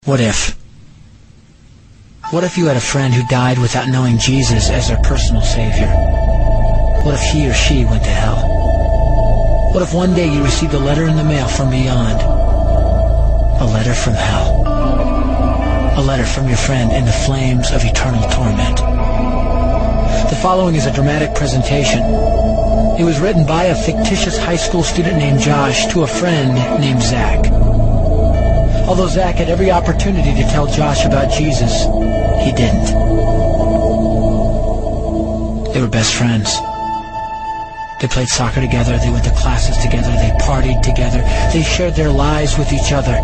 What if? What if you had a friend who died without knowing Jesus as their personal Savior? What if he or she went to hell? What if one day you received a letter in the mail from beyond? A letter from hell. A letter from your friend in the flames of eternal torment. The following is a dramatic presentation. It was written by a fictitious high school student named Josh to a friend named Zach. Although Zach had every opportunity to tell Josh about Jesus, he didn't. They were best friends. They played soccer together, they went to classes together, they partied together, they shared their lives with each other.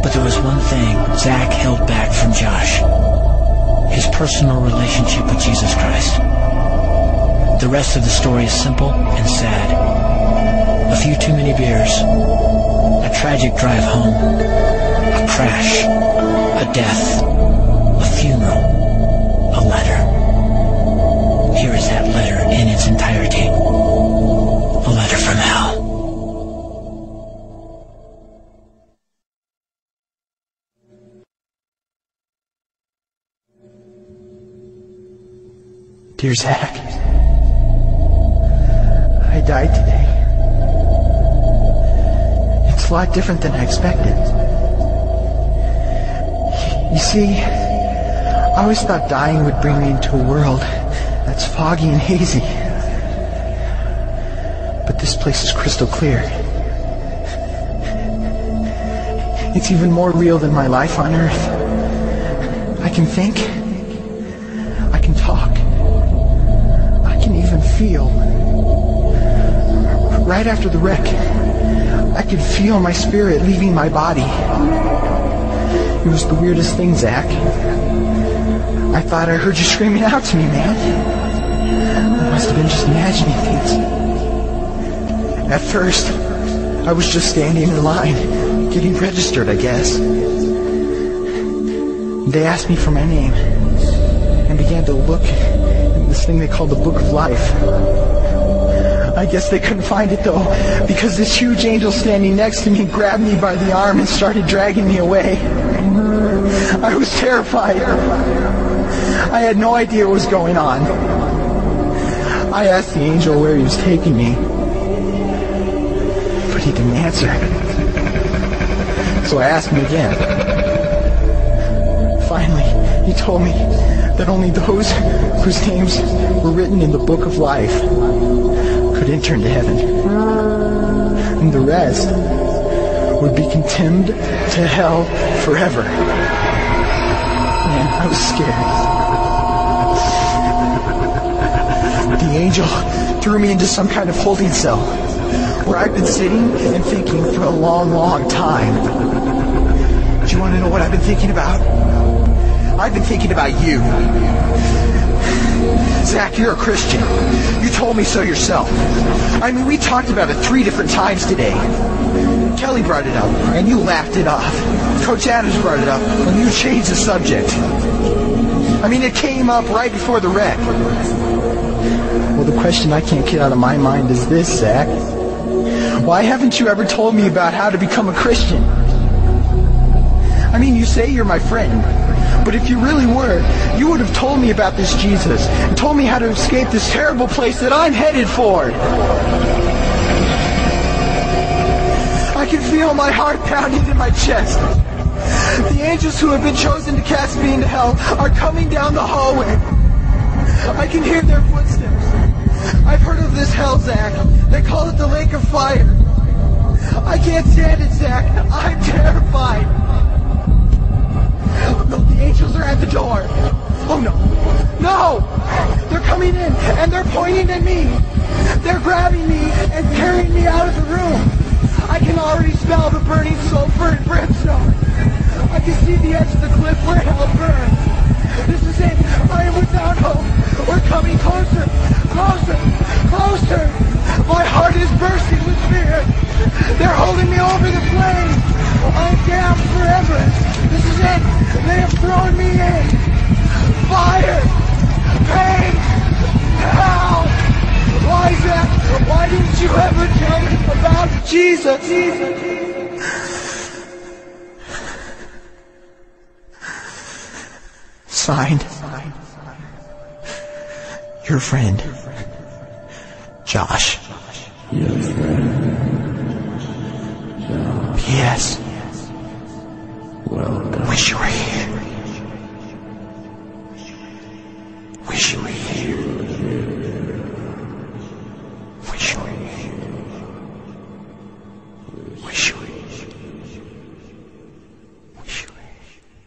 But there was one thing Zach held back from Josh: his personal relationship with Jesus Christ. The rest of the story is simple and sad. A few too many beers, a tragic drive home, a crash, a death, a funeral, a letter. Here is that letter in its entirety. A letter from hell. Dear Zach, I died today. It's a lot different than I expected. You see, I always thought dying would bring me into a world that's foggy and hazy. But this place is crystal clear. It's even more real than my life on Earth. I can think. I can talk. I can even feel. Right after the wreck, I could feel my spirit leaving my body. It was the weirdest thing, Zach. I thought I heard you screaming out to me, man. I must have been just imagining things. At first, I was just standing in line, getting registered, I guess. They asked me for my name and began to look in this thing they call the Book of Life. I guess they couldn't find it, though, because this huge angel standing next to me grabbed me by the arm and started dragging me away. I was terrified. I had no idea what was going on. I asked the angel where he was taking me, but he didn't answer. So I asked him again. Finally, he told me that only those whose names were written in the Book of Life could enter into heaven. And the rest would be condemned to hell forever. Man, I was scared. The angel threw me into some kind of holding cell where I've been sitting and thinking for a long, long time. Do you want to know what I've been thinking about? I've been thinking about you. Zach, you're a Christian. You told me so yourself. I mean, we talked about it 3 different times today. Kelly brought it up, and you laughed it off. Coach Adams brought it up, and you changed the subject. I mean, it came up right before the wreck. Well, the question I can't get out of my mind is this, Zach. Why haven't you ever told me about how to become a Christian? I mean, you say you're my friend, but if you really were, you would have told me about this Jesus and told me how to escape this terrible place that I'm headed for. I can feel my heart pounding in my chest. The angels who have been chosen to cast me into hell are coming down the hallway. I can hear their footsteps. I've heard of this hell, Zach. They call it the lake of fire. I can't stand it, Zach. I'm terrified. No, the angels are at the door. Oh, no. No! They're coming in, and they're pointing at me. They're grabbing me and carrying me out of the room. I can already smell the burning sulfur and brimstone. I can see the edge of the cliff where hell burns. This is it. I am without hope. We're coming closer, closer, closer. My heart is bursting with fear. They're holding me over the flames. I'm damned forever. This is it. They have thrown me in. Fire. Pain. Hell. Why, Zach? Why didn't you ever tell me about Jesus? Signed, your friend, Josh. Your friend, Josh. P.S. Welcome. Wish you were here. Wish you were here. Wish you were here. Wish you were here. Wish you were here. Wish you were here.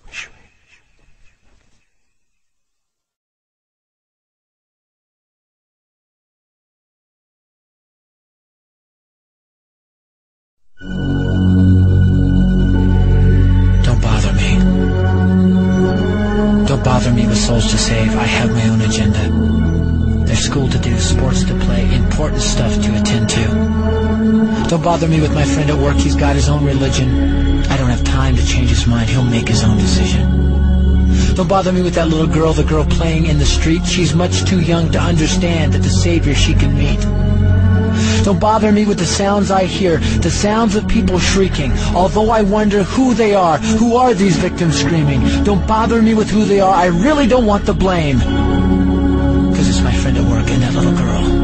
Wish you were here. Don't bother me. Don't bother me with souls to save. I have my own agenda. There's school to do, sports to play, important stuff to attend to. Don't bother me with my friend at work. He's got his own religion. I don't have time to change his mind. He'll make his own decision. Don't bother me with that little girl, the girl playing in the street. She's much too young to understand that the Savior she can meet. Don't bother me with the sounds I hear, the sounds of people shrieking, although I wonder who they are. Who are these victims screaming? Don't bother me with who they are. I really don't want the blame. 'Cause it's my friend at work and that little girl.